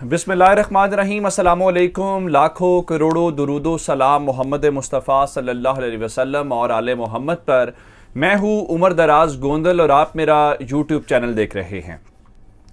बिस्मिल्लाहिर्रहमानिर्रहीम, अस्सलामुअलैकुम। लाखों करोड़ों दुरूदो सलाम मोहम्मद मुस्तफ़ा सल्लल्लाहु अलैहि वसल्लम और आले मोहम्मद पर। मैं हूँ उमर दराज गोंदल और आप मेरा यूट्यूब चैनल देख रहे हैं।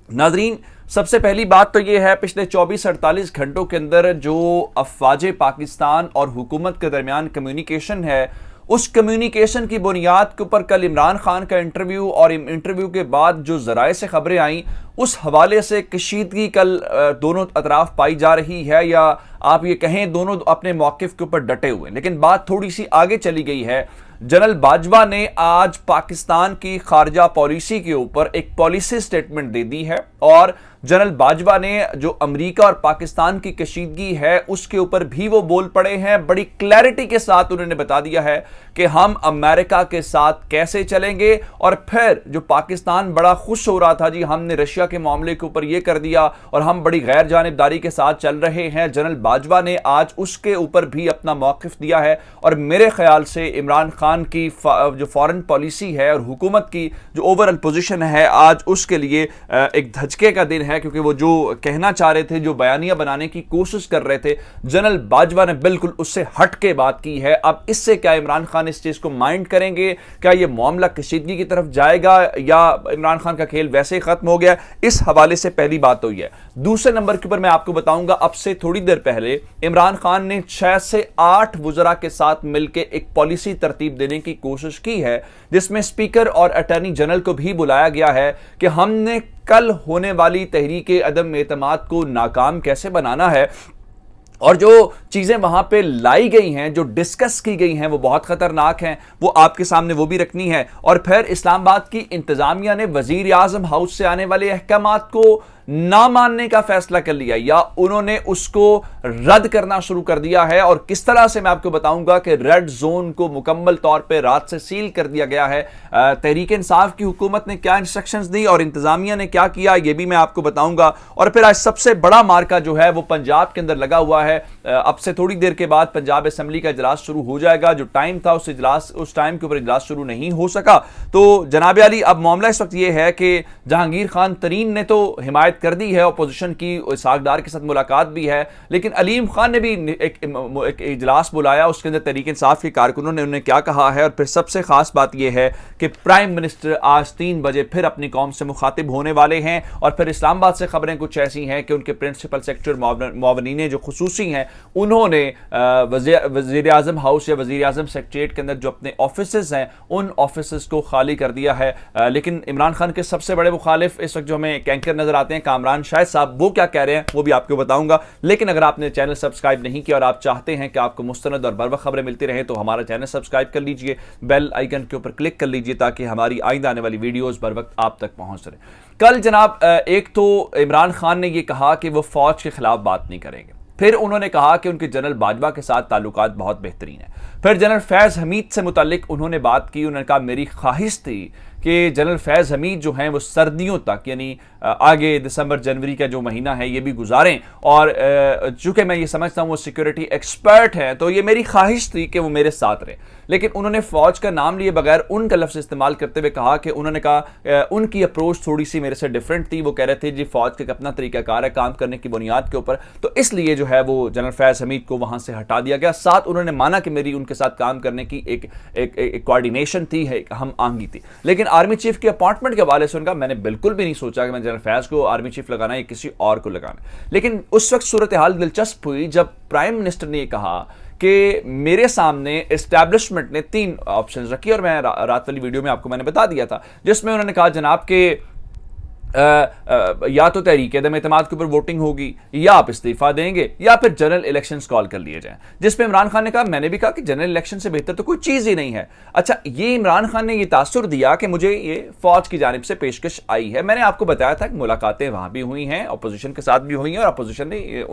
नाजरीन, सबसे पहली बात तो ये है, पिछले 24-48 घंटों के अंदर जो अफवाज पाकिस्तान और हुकूमत के दरमियान कम्युनिकेशन है, उस कम्युनिकेशन की बुनियाद के ऊपर कल इमरान खान का इंटरव्यू और इंटरव्यू के बाद जो ज़राए से खबरें आई, उस हवाले से कशीदगी कल दोनों अतराफ पाई जा रही है, या आप ये कहें दोनों अपने मौक़िफ़ के ऊपर डटे हुए। लेकिन बात थोड़ी सी आगे चली गई है। जनरल बाजवा ने आज पाकिस्तान की खारजा पॉलिसी के ऊपर एक पॉलिसी स्टेटमेंट दे दी है और जनरल बाजवा ने जो अमेरिका और पाकिस्तान की कशीदगी है उसके ऊपर भी वो बोल पड़े हैं। बड़ी क्लैरिटी के साथ उन्होंने बता दिया है कि हम अमेरिका के साथ कैसे चलेंगे। और फिर जो पाकिस्तान बड़ा खुश हो रहा था, जी हमने रशिया के मामले के ऊपर ये कर दिया और हम बड़ी गैर जानिबदारी के साथ चल रहे हैं, जनरल बाजवा ने आज उसके ऊपर भी अपना मौक़िफ़ दिया है। और मेरे ख्याल से इमरान खान की जो फॉरेन पॉलिसी है और हुकूमत की जो ओवरऑल पोजीशन है, आज उसके लिए एक धचके का दिन है, क्योंकि वो जो कहना चाह रहे थे, जो बयानियां बनाने की कोशिश कर रहे थे, जनरल बाजवा ने बिल्कुल उससे हट के बात की है। अब इससे क्या इमरान खान इस चीज को माइंड करेंगे? क्या ये मामला कशीदगी की तरफ जाएगा या इमरान खान का खेल वैसे ही खत्म हो गया? इस हवाले से पहली बात तो यह है। दूसरे नंबर के ऊपर मैं आपको बताऊंगा, अब से थोड़ी देर पहले इमरान खान ने 6 से 8 वुज़रा के साथ मिलकर एक पॉलिसी तरतीब देने की कोशिश की है, जिसमें स्पीकर और अटॉर्नी जनरल को भी बुलाया गया है कि हमने कल होने वाली तहरीक अदम एतमाद को नाकाम कैसे बनाना है। और जो चीज़ें वहाँ पे लाई गई हैं, जो डिस्कस की गई हैं, वो बहुत ख़तरनाक हैं, वो आपके सामने वो भी रखनी है। और फिर इस्लामाबाद की इंतज़ामिया ने वज़ीर आज़म हाउस से आने वाले अहकामात को ना मानने का फैसला कर लिया या उन्होंने उसको रद्द करना शुरू कर दिया है। और किस तरह से मैं आपको बताऊंगा कि रेड जोन को मुकम्मल तौर पे रात से सील कर दिया गया है। तहरीक इंसाफ की हुकूमत ने क्या इंस्ट्रक्शंस दी और इंतजामिया ने क्या किया, ये भी मैं आपको बताऊंगा। और फिर आज सबसे बड़ा मार्का जो है वो पंजाब के अंदर लगा हुआ है। अब से थोड़ी देर के बाद पंजाब असम्बली का इजलास शुरू हो जाएगा। जो टाइम था उस टाइम के ऊपर इजलास शुरू नहीं हो सका। तो जनाब अली, अब मामला इस वक्त ये है कि जहांगीर खान तरीन ने तो हिमायत कर दी है अपोजिशन की, इसाकदार के साथ मुलाकात भी है, लेकिन अलीम खान ने भी एक इजलास बुलाया। उसके अंदर तहरीक इंसाफ के कारकुनों ने उन्हें क्या कहा है। और फिर सबसे खास बात यह है कि प्राइम मिनिस्टर आज 3 बजे फिर अपनी कौम से मुखातिब होने वाले हैं। और फिर इस्लामाबाद से खबरें कुछ ऐसी हैं कि उनके प्रिंसिपल सेक्रेटरी मुआवनीन जो खुसूसी हैं, उन्होंने वज़ीर आज़म हाउस या वज़ीर आज़म सेक्रेटरीट के अंदर जो अपने ऑफिस हैं, उन ऑफिस को खाली कर दिया है। लेकिन इमरान खान के सबसे बड़े मुखालिफ इस वक्त जो हमें एंकर नजर आते हैं, कामरान शाहिद साहब, वो क्या कह रहे हैं वो भी आपको बताऊंगा। लेकिन अगर आपने चैनल सब्सक्राइब नहीं किया और आप चाहते हैं कि आपको मुस्तनद और बरवक्त खबरें मिलती रहें, तो हमारा चैनल सब्सक्राइब कर लीजिए, बेल आइकन के ऊपर क्लिक कर लीजिए, ताकि हमारी आइंदा आने वाली वीडियोस बर वक्त आप तक पहुंच रहे। कल जनाब एक तो इमरान खान ने यह कहा कि वो फौज के खिलाफ बात नहीं करेंगे। फिर उन्होंने कहा कि उनके जनरल बाजवा के साथ ताल्लुकात बहुत बेहतरीन है। फिर जनरल फैज़ हमीद से मुतालिक उन्होंने बात की। उन्होंने कहा मेरी ख्वाहिश थी कि जनरल फैज़ हमीद जो हैं वो सर्दियों तक, यानी आगे दिसंबर जनवरी का जो महीना है, ये भी गुजारें। और चूंकि मैं ये समझता हूँ वो सिक्योरिटी एक्सपर्ट हैं, तो ये मेरी ख्वाहिश थी कि वो मेरे साथ रहे। लेकिन उन्होंने फ़ौज का नाम लिए बगैर उनका लफ्ज़ इस्तेमाल करते हुए कहा कि उन्होंने कहा उनकी अप्रोच थोड़ी सी मेरे से डिफरेंट थी। वो कह रहे थे जी फ़ौज का अपना तरीक़ाकार है काम करने की बुनियाद के ऊपर, तो इसलिए जो है वो जनरल फैज़ हमीद को वहाँ से हटा दिया गया। साथ उन्होंने माना कि मेरी उनके साथ काम करने की एक कोऑर्डिनेशन थी, एक हम आंगी थी। लेकिन आर्मी चीफ के अपॉइंटमेंट के हवाले से उनका मैंने बिल्कुल भी नहीं सोचा कि मैं जनरल फैज़ को आर्मी चीफ लगाना या किसी और को लगाना। लेकिन उस वक्त सूरत हाल दिलचस्प हुई जब प्राइम मिनिस्टर ने कहा कि मेरे सामने एस्टैब्लिशमेंट ने 3 ऑप्शंस रखी, और मैं रात वाली वीडियो में आपको मैंने बता दिया था, जिसमें उन्होंने कहा जनाब के या तो तहरीक अदम एतमाद के ऊपर वोटिंग होगी, या आप इस्तीफा देंगे, या फिर जनरल इलेक्शंस कॉल कर लिए जाएं। जिसपे इमरान खान ने कहा, मैंने भी कहा कि जनरल इलेक्शन से बेहतर तो कोई चीज़ ही नहीं है। अच्छा, ये इमरान खान ने ये तासुर दिया कि मुझे ये फौज की जानिब से पेशकश आई है। मैंने आपको बताया था कि मुलाकातें वहाँ भी हुई हैं, अपोजिशन के साथ भी हुई हैं, और अपोजिशन ने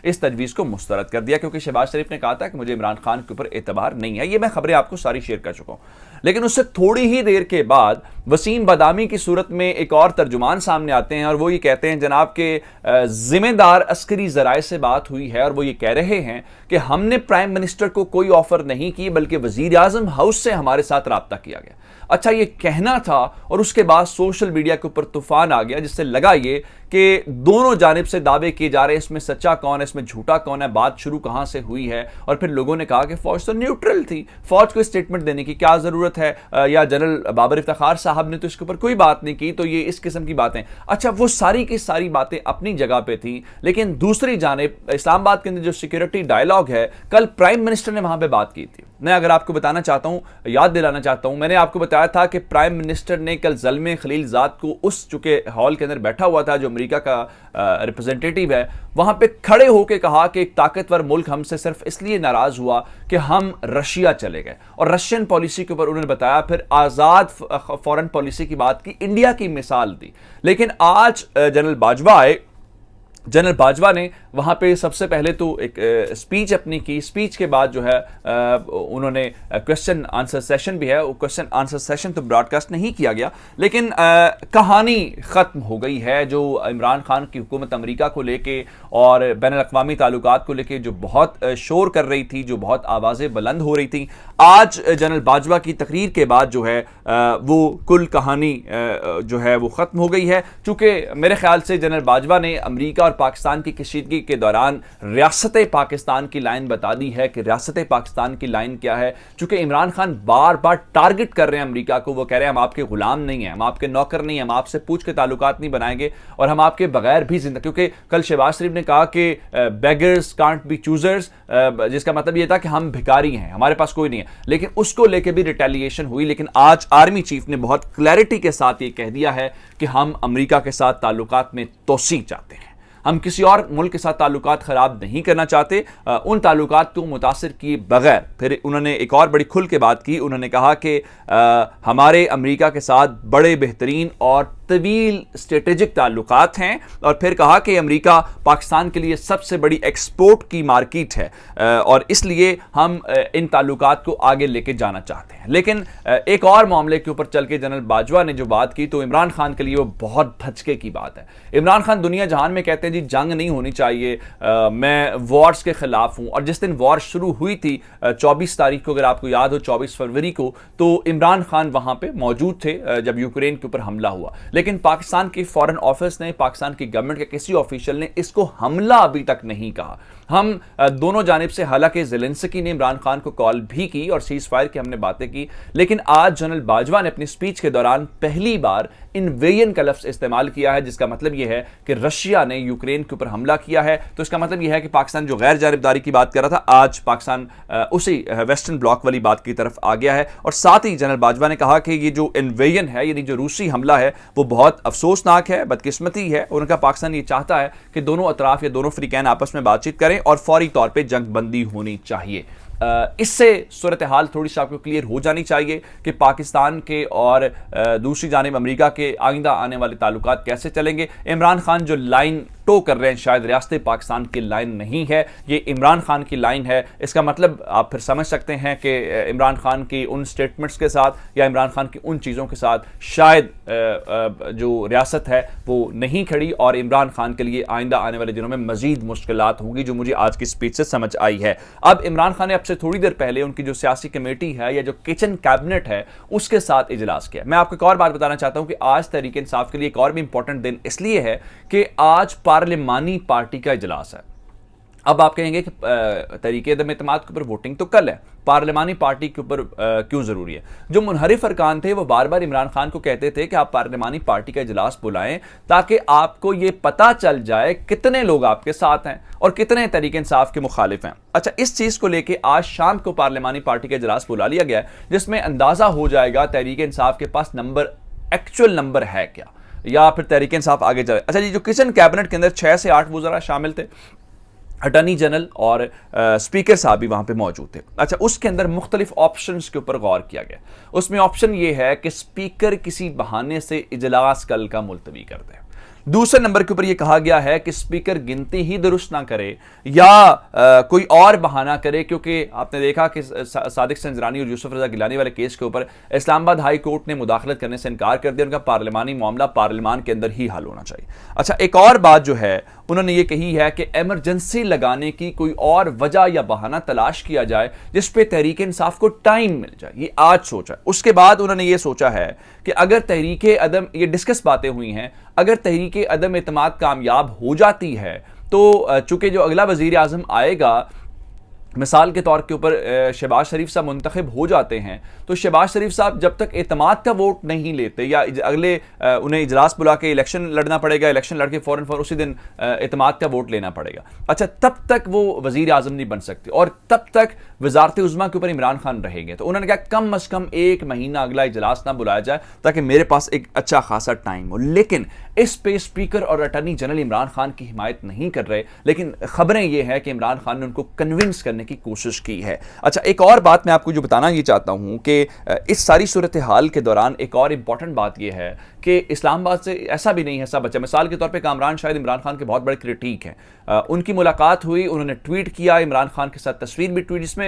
इस तजवीज़ को मुस्तरद कर दिया, क्योंकि शहबाज शरीफ ने कहा था कि मुझे इमरान खान के ऊपर एतबार नहीं है। ये मैं खबरें आपको सारी शेयर कर चुका हूँ। लेकिन उससे थोड़ी ही देर के बाद वसीम बदामी की सूरत में एक और तर्जुमान सामने आते हैं, और वो ये कहते हैं जनाब के जिम्मेदार अस्करी ज़राए से बात हुई है, और वो ये कह रहे हैं कि हमने प्राइम मिनिस्टर को कोई ऑफर नहीं की, बल्कि वज़ीर आज़म हाउस से हमारे साथ राब्ता किया गया। अच्छा, ये कहना था, और उसके बाद सोशल मीडिया के ऊपर तूफान आ गया, जिससे लगा ये कि दोनों जानिब से दावे किए जा रहे हैं, इसमें सच्चा कौन है, इसमें झूठा कौन है, बात शुरू कहां से हुई है। और फिर लोगों ने कहा कि फौज तो न्यूट्रल थी, फौज को स्टेटमेंट देने की क्या जरूरत है, या जनरल बाबर इफ्तिखार साहब ने तो इसके ऊपर कोई बात नहीं की, तो ये इस किस्म की बातें। अच्छा, वो सारी की सारी बातें अपनी जगह पे थी, लेकिन दूसरी जानिब इस्लामाबाद के अंदर जो सिक्योरिटी डायलॉग है, कल प्राइम मिनिस्टर ने वहां पे बात की थी। मैं अगर आपको बताना चाहता हूं, याद दिलाना चाहता हूं, मैंने आपको बताया था कि प्राइम मिनिस्टर ने कल ज़ल्मे खलीलजाद को उस चुके हॉल के अंदर बैठा हुआ था जो अमेरिका का रिप्रेजेंटेटिव है, वहां पे खड़े होकर कहा कि एक ताकतवर मुल्क हमसे सिर्फ इसलिए नाराज हुआ कि हम रशिया चले गए, और रशियन पॉलिसी के ऊपर उन्होंने बताया, फिर आजाद फॉरेन पॉलिसी की बात की, इंडिया की मिसाल दी। लेकिन आज जनरल बाजवा आए, जनरल बाजवा ने वहाँ पे सबसे पहले तो एक स्पीच अपनी की। स्पीच के बाद जो है उन्होंने क्वेश्चन आंसर सेशन भी है, वो क्वेश्चन आंसर सेशन तो ब्रॉडकास्ट नहीं किया गया, लेकिन कहानी ख़त्म हो गई है जो इमरान खान की हुकूमत अमेरिका को लेके और बैन अल-अक़वामी ताल्लुकात को लेके जो बहुत शोर कर रही थी, जो बहुत आवाज़ें बुलंद हो रही थी। आज जनरल बाजवा की तकरीर के बाद जो है वो कुल कहानी जो है वो ख़त्म हो गई है, चूँकि मेरे ख्याल से जनरल बाजवा ने अमेरिका और पाकिस्तान की कशीदगी के दौरान रियासत पाकिस्तान की लाइन बता दी है कि रियासत पाकिस्तान की लाइन क्या है। चूंकि इमरान खान बार बार टारगेट कर रहे हैं अमेरिका को, वो कह रहे हैं हम आपके गुलाम नहीं हैं, हम आपके नौकर नहीं हैं, हम आपसे पूछ के ताल्लुकात नहीं बनाएंगे और हम आपके बगैर भी जिंदा, क्योंकि कल शहबाज शरीफ ने कहा कि बेगर्स कांट बी चूजर्स, जिसका मतलब ये था कि हम भिखारी हैं, हमारे पास कोई नहीं है, लेकिन उसको लेकर भी रिटेलिएशन हुई। लेकिन आज आर्मी चीफ ने बहुत क्लैरिटी के साथ ये कह दिया है कि हम अमेरिका के साथ ताल्लुकात में तोसी चाहते हैं, हम किसी और मुल्क के साथ ताल्लुकात ख़राब नहीं करना चाहते, उन ताल्लुकात को मुतासिर किए बगैर। फिर उन्होंने एक और बड़ी खुल के बात की, उन्होंने कहा कि हमारे अमेरिका के साथ बड़े बेहतरीन और तवील स्ट्रेटेजिक ताल्लुकात हैं, और फिर कहा कि अमेरिका पाकिस्तान के लिए सबसे बड़ी एक्सपोर्ट की मार्केट है और इसलिए हम इन ताल्लुकात को आगे लेके जाना चाहते हैं। लेकिन एक और मामले के ऊपर चल के जनरल बाजवा ने जो बात की, तो इमरान खान के लिए वो बहुत धचके की बात है। इमरान खान दुनिया जहान में कहते हैं जी जंग नहीं होनी चाहिए, मैं वॉर्स के खिलाफ हूं, और जिस दिन वॉर शुरू हुई थी 24 तारीख को, अगर आपको याद हो 24 फरवरी को, तो इमरान खान वहां पे मौजूद थे जब यूक्रेन के ऊपर हमला हुआ। लेकिन पाकिस्तान की फॉरेन ऑफिस ने, पाकिस्तान की गवर्नमेंट के किसी ऑफिशियल ने इसको हमला अभी तक नहीं कहा। हम दोनों जानिब से, हालांकि ज़ेलेंस्की ने इमरान खान को कॉल भी की और सीज फायर की हमने बातें की, लेकिन आज जनरल बाजवा ने अपनी स्पीच के दौरान पहली बार इन्वेजन का लफ्ज़ इस्तेमाल किया है, जिसका मतलब यह है कि रशिया ने यूक्रेन के ऊपर हमला किया है। तो इसका मतलब यह है कि पाकिस्तान जो गैर जानिबदारी की बात कर रहा था, आज पाकिस्तान उसी वेस्टर्न ब्लॉक वाली बात की तरफ आ गया है। और साथ ही जनरल बाजवा ने कहा कि ये जो इन्वेजन है, यानी जो रूसी हमला है, वो बहुत अफसोसनाक है, बदकिस्मती है। उनका पाकिस्तान ये चाहता है कि दोनों अतराफ या दोनों फ्रीकैन आपस में बातचीत करें और फौरी तौर पर जंग बंदी होनी चाहिए। इससे सूरत हाल थोड़ी सी आपको क्लियर हो जानी चाहिए कि पाकिस्तान के और दूसरी जानिब अमेरिका के आइंदा आने वाले ताल्लुकात कैसे चलेंगे। इमरान खान जो लाइन टो कर रहे हैं, शायद रियासत पाकिस्तान की लाइन नहीं है, ये इमरान खान की लाइन है। इसका मतलब आप फिर समझ सकते हैं कि इमरान खान की उन स्टेटमेंट्स के साथ या इमरान खान की उन चीज़ों के साथ शायद जो रियासत है वो नहीं खड़ी, और इमरान खान के लिए आइंदा आने वाले दिनों में मजीद मुश्किलात होंगी, जो मुझे आज की स्पीच से समझ आई है। अब इमरान खान ने अब से थोड़ी देर पहले उनकी जो सियासी कमेटी है या जो किचन कैबिनेट है उसके साथ इजलास किया। मैं आपको एक और बात बताना चाहता हूं कि आज तहरीक इंसाफ के लिए एक और भी इंपॉर्टेंट दिन इसलिए है कि आज पार्लिमानी पार्टी का इजलास है। अब आप कहेंगे कि तरीके अदम एतमाद के ऊपर वोटिंग तो कल है, पार्लिमानी पार्टी के ऊपर क्यों जरूरी है? जो मुनहरिफ अरकान थे वो बार बार इमरान खान को कहते थे कि आप पार्लिमानी पार्टी का इजलास बुलाएं ताकि आपको ये पता चल जाए कितने लोग आपके साथ हैं और कितने तरीके इंसाफ के मुखालिफ हैं। अच्छा, इस चीज को लेके आज शाम को पार्लिमानी पार्टी का इजलास बुला लिया गया, जिसमें अंदाजा हो जाएगा तहरीक इंसाफ के पास नंबर, एक्चुअल नंबर है क्या, या फिर तहरीक इंसाफ आगे चले। अच्छा जी, जो किचन कैबिनेट के अंदर 6 से 8 वज़रा शामिल थे, अटॉर्नी जनरल और स्पीकर साहब भी वहाँ पे मौजूद थे। अच्छा, उसके अंदर मुख्तलिफ ऑप्शंस के ऊपर गौर किया गया। उसमें ऑप्शन ये है कि स्पीकर किसी बहाने से इजलास कल का मुलतवी कर दे। दूसरे नंबर के ऊपर यह कहा गया है कि स्पीकर गिनती ही दुरुस्त ना करे या कोई और बहाना करे, क्योंकि आपने देखा कि सादिक संजरानी और यूसुफ रजा गिलानी वाले केस के ऊपर इस्लामाबाद हाई कोर्ट ने मुदाखलत करने से इनकार कर दिया। उनका पार्लिमानी मामला पार्लिमान के अंदर ही हल होना चाहिए। अच्छा, एक और बात जो है उन्होंने ये कही है कि एमरजेंसी लगाने की कोई और वजह या बहाना तलाश किया जाए जिस पे तहरीक इंसाफ को टाइम मिल जाए। ये आज सोचा। उसके बाद उन्होंने ये सोचा है कि अगर तहरीक अदम, ये डिस्कस बातें हुई हैं, अगर तहरीक अदम एतमाद कामयाब हो जाती है तो चूंकि जो अगला वजीर आजम आएगा, मिसाल के तौर के ऊपर शहबाज शरीफ साहब मुंतखब हो जाते हैं, तो शहबाज शरीफ साहब जब तक एतमाद का वोट नहीं लेते या अगले उन्हें इजलास बुला के इलेक्शन लड़ना पड़ेगा, इलेक्शन लड़के फ़ौरन उसी दिन एतमाद का वोट लेना पड़ेगा। अच्छा, तब तक वो वज़ीर आज़म नहीं बन सकते और तब तक वजारत उज़्मा के ऊपर इमरान खान रहेंगे। तो उन्होंने कहा कम अज़ कम 1 महीना अगला इजलास ना बुलाया जाए ताकि मेरे पास एक अच्छा खासा टाइम हो। लेकिन इस पे स्पीकर और अटर्नी जनरल इमरान खान की हिमायत नहीं कर रहे, लेकिन खबरें ये हैं कि इमरान खान ने उनको कन्विंस करने की कोशिश की है। अच्छा, एक और बात मैं आपको जो बताना ये चाहता हूं कि इस सारी सूरत हाल के दौरान एक और इंपॉर्टेंट बात यह है कि इस्लामाबाद से ऐसा भी नहीं है सब अच्छा। मिसाल के तौर पे कामरान शायद इमरान खान के बहुत बड़े क्रिटिक हैं। उनकी मुलाकात हुई, उन्होंने ट्वीट किया इमरान खान के साथ, तस्वीर भी ट्वीट, जिसमें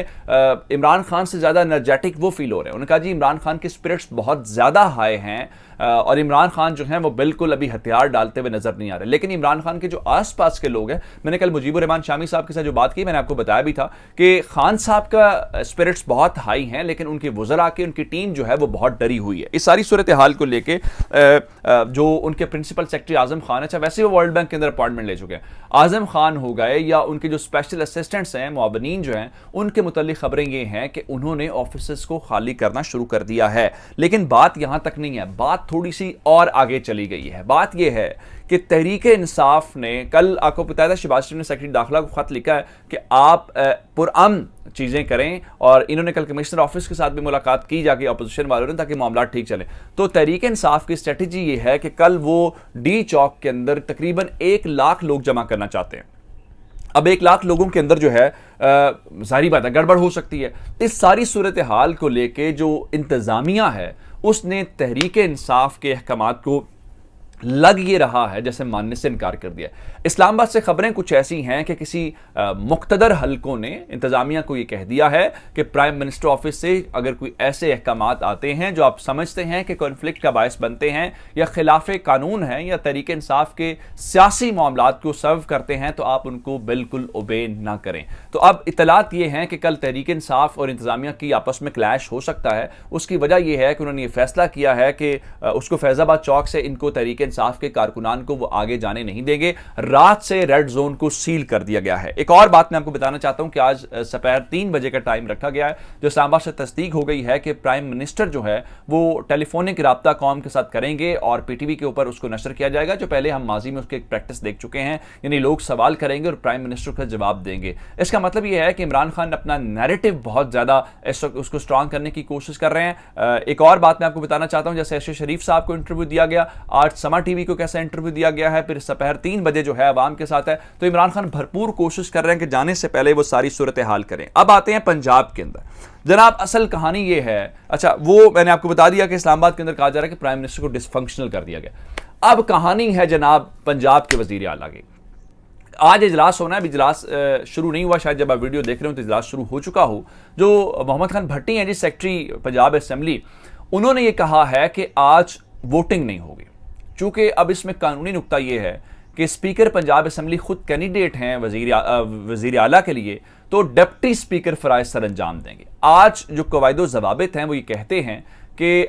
इमरान खान से ज़्यादा एनर्जेटिक वो फील हो रहे हैं। उन्होंने कहा जी इमरान खान के स्पिरिट्स बहुत ज़्यादा हाई हैं और इमरान खान जो हैं वो बिल्कुल अभी हथियार डालते हुए नजर नहीं आ रहे। लेकिन इमरान खान के जो आसपास के लोग हैं, मैंने कल मुजीबुर रहमान शामी साहब के साथ जो बात की, मैंने आपको बताया भी था कि खान साहब का स्पिरिट्स बहुत हाई हैं, लेकिन उनके वज़रा की उनकी टीम जो है वो बहुत डरी हुई है। इस सारी सूरत हाल को लेके जो उनके प्रिंसिपल सेक्रेटरी आजम खान है, अच्छा वैसे वो वर्ल्ड बैंक के अंदर अपॉइंटमेंट ले चुके हैं, आजम खान हो गए या उनके जो स्पेशल असिस्टेंट्स हैं, मुआवनीन जो हैं, उनके मुतालिक खबरें ये हैं कि उन्होंने ऑफिस को खाली करना शुरू कर दिया है। लेकिन बात यहां तक नहीं है, बात थोड़ी सी और आगे चली गई है। बात यह है कि तहरीक इंसाफ ने कल आपको बताया था, शहबाज शरीफ ने सेक्रेटरी दाखिला को खत लिखा है कि आप पुरअमन चीजें करें, और इन्होंने कल कमिश्नर ऑफिस के साथ भी मुलाकात की जाके अपोजिशन वालों ने, ताकि मामला ठीक चले। तो तहरीक इंसाफ की स्ट्रेटजी ये है कि कल वो डी चौक के अंदर तकरीबन 1 लाख लोग जमा करना चाहते हैं। अब 1 लाख लोगों के अंदर जो है सारी बात है गड़बड़ हो सकती है। इस सारी सूरत हाल को लेके जो इंतजामिया है उसने तहरीक इंसाफ के अहकामात को लग ये रहा है जैसे मानने से इनकार कर दिया। इस्लामाबाद से खबरें कुछ ऐसी हैं कि किसी मुख्तदर हलकों ने इंतजामिया को ये कह दिया है कि प्राइम मिनिस्टर ऑफिस से अगर कोई ऐसे अहकामात आते हैं जो आप समझते हैं कि कॉन्फ्लिक्ट का बायस बनते हैं या खिलाफ कानून हैं या तहरीक इंसाफ के सियासी मामलात को सर्व करते हैं, तो आप उनको बिल्कुल ओबे ना करें। तो अब इतलात ये हैं कि कल तहरीक इंसाफ और इंतजामिया की आपस में क्लैश हो सकता है। उसकी वजह यह है कि उन्होंने ये फैसला किया है कि उसको फैजाबाद चौक से इनको तहरीक इंसाफ के कारकुनान को वो आगे जाने नहीं देंगे। रात से रेड जोन को सील कर दिया गया है। एक और बात मैं आपको बताना चाहता हूं कि आज दोपहर 3 बजे का टाइम रखा गया है, जो इस्लामाबाद से तस्दीक हो गई है कि प्राइम मिनिस्टर जो है वो टेलीफोनिक राब्ता कौम के साथ करेंगे और पीटीवी के ऊपर उसको नशर किया जाएगा, जो पहले हम माजी में उसके एक प्रैक्टिस देख चुके हैं। यानी लोग सवाल करेंगे और प्राइम मिनिस्टर का जवाब देंगे। इसका मतलब यह है कि इमरान खान अपना नैरेटिव बहुत ज्यादा उसको स्ट्रांग करने की कोशिश कर रहे हैं। एक और बात मैं आपको बताना चाहता हूं, जैसे शहबाज शरीफ साहब को इंटरव्यू दिया गया, आज समा टीवी को कैसा इंटरव्यू दिया गया है, फिर दोपहर 3 बजे जो है अवाम के साथ है। तो इमरान खान भरपूर कोशिश कर रहे हैं कि जाने से पहले वो सारी सूरत हाल करें। अब आते हैं पंजाब के अंदर। जनाब असल कहानी ये है, अच्छा वो मैंने आपको बता दिया कि इस्लामाबाद के अंदर कहा जा रहा है कि प्राइम मिनिस्टर को डिसफंक्शनल कर दिया गया। अब कहानी है जनाब पंजाब के वजीर आला की। आज इजलास होना है, अभी इजलास शुरू नहीं हुआ, शायद जब आप वीडियो देख रहे हो तो इजलास शुरू हो चुका हो। जो मोहम्मद खान भट्टी हैं जी, सेक्रेटरी पंजाब असेंबली, उन्होंने ये कहा है कि आज वोटिंग नहीं होगी। चूंकि अब इसमें कानूनी नुक्ता यह है कि स्पीकर पंजाब असेंबली खुद कैंडिडेट हैं वजीर आला के लिए, तो डिप्टी स्पीकर फराइज सर अंजाम देंगे। आज जो कवायदो ज़वाबित हैं वो ये कहते हैं कि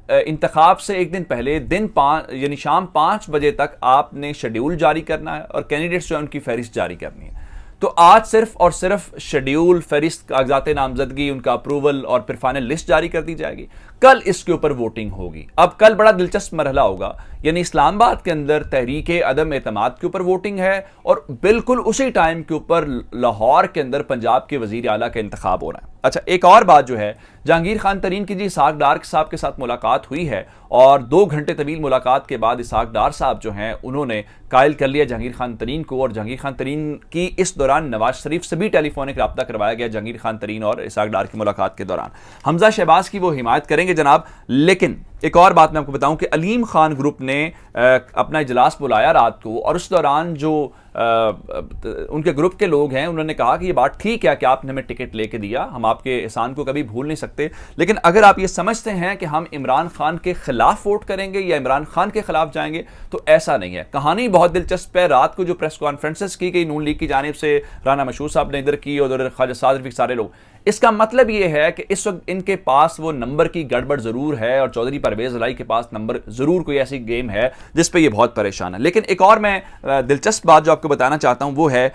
इंतखाब से एक दिन पहले दिन 5 यानी शाम 5 बजे तक आपने शेड्यूल जारी करना है और कैंडिडेट्स जो है उनकी फहरिस्त जारी करनी है। तो आज सिर्फ और सिर्फ शेड्यूल, फहरिस्त, कागजात नामजदगी, उनका अप्रूवल और फिर फाइनल लिस्ट जारी कर दी जाएगी। कल इसके ऊपर वोटिंग होगी। अब कल बड़ा दिलचस्प मरहला होगा, यानी इस्लामाबाद के अंदर तहरीक अदम एतमाद के ऊपर वोटिंग है और बिल्कुल उसी टाइम के ऊपर लाहौर के अंदर पंजाब के वजीर आला का इंतखाब हो रहा है। अच्छा, एक और बात जो है, जहांगीर खान तरीन की जी इसहाक डार साहब के साथ मुलाकात हुई है और 2 घंटे तवील मुलाकात के बाद इसहाक डार साहब जो हैं उन्होंने कायल कर लिया जहांगीर खान तरीन को, और जहांगीर खान तरीन की इस दौरान नवाज शरीफ से भी टेलीफोनिक रब्ता करवाया गया जहांगीर खान तरीन और इसहाक डार की मुलाकात के दौरान। हमजा शहबाज की वो हिमायत करेंगे जनाब। लेकिन एक और बात मैं आपको बताऊं कि अलीम खान ग्रुप ने अपना इजलास बुलाया रात को, और उस दौरान जो उनके ग्रुप के लोग हैं, उन्होंने कहा कि ये बात ठीक है कि आपने हमें टिकट लेके दिया, हम आपके एहसान को कभी भूल नहीं सकते, लेकिन अगर आप ये समझते हैं कि हम इमरान खान के खिलाफ वोट करेंगे या इमरान खान के खिलाफ जाएंगे, तो ऐसा नहीं है। कहानी बहुत दिलचस्प है। रात को जो प्रेस कॉन्फ्रेंसेस की गई नून लीग की जानिब से, राना मशहूर साहब ने इधर की और उधर ख्वाजा साद रफीक, सारे लोग, इसका मतलब यह है कि इस वक्त इनके पास वो नंबर की गड़बड़ जरूर है और चौधरी परवेज इलाही के पास नंबर जरूर कोई ऐसी गेम है जिस पे ये बहुत परेशान है। लेकिन एक और मैं दिलचस्प बात जो आपको बताना चाहता हूं वो है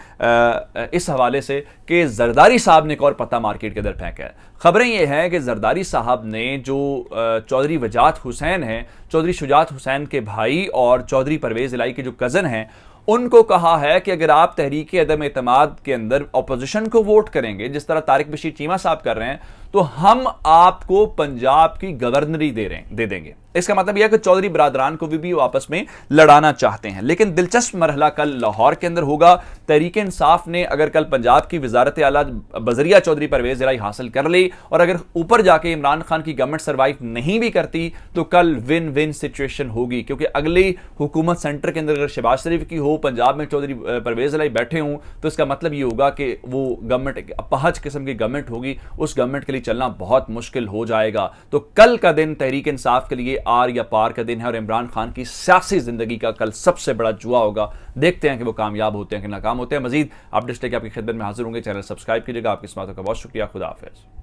इस हवाले से कि जरदारी साहब ने एक और पता मार्केट के अंदर फेंका है। खबरें ये हैं कि जरदारी साहब ने जो चौधरी वजात हुसैन हैं, चौधरी शुजात हुसैन के भाई और चौधरी परवेज इलाही के जो कज़न हैं, उनको कहा है कि अगर आप तहरीक अदम एतमाद के अंदर अपोजिशन को वोट करेंगे, जिस तरह तारिक बशीर चीमा साहब कर रहे हैं, तो हम आपको पंजाब की गवर्नरी दे देंगे। इसका मतलब यह है कि चौधरी बरादरान को भी वो आपस में लड़ाना चाहते हैं। लेकिन दिलचस्प मरहला कल लाहौर के अंदर होगा। तहरीक इंसाफ ने अगर कल पंजाब की वजारत आला बजरिया चौधरी परवेज इलाही हासिल कर ली और अगर ऊपर जाके इमरान खान की गवर्नमेंट सर्वाइव नहीं भी करती, तो कल विन विन सिचुएशन होगी, क्योंकि अगली हुकूमत सेंटर के अंदर अगर शहबाज शरीफ की हो, पंजाब में चौधरी परवेज इलाही बैठे हों, तो इसका मतलब ये होगा कि वो गवर्नमेंट अपहज किस्म की गवर्नमेंट होगी, उस गवर्नमेंट के लिए चलना बहुत मुश्किल हो जाएगा। तो कल का दिन तहरीक इंसाफ के लिए आर या पार का दिन है और इमरान खान की सियासी जिंदगी का कल सबसे बड़ा जुआ होगा। देखते हैं कि वो कामयाब होते हैं कि नाकाम होते हैं। मजीद अपडेट्स लेकर आपकी खिदमत में हाजिर होंगे। चैनल सब्सक्राइब कीजिएगा। आपकी समातों का बहुत शुक्रिया। खुदा हाफिज़।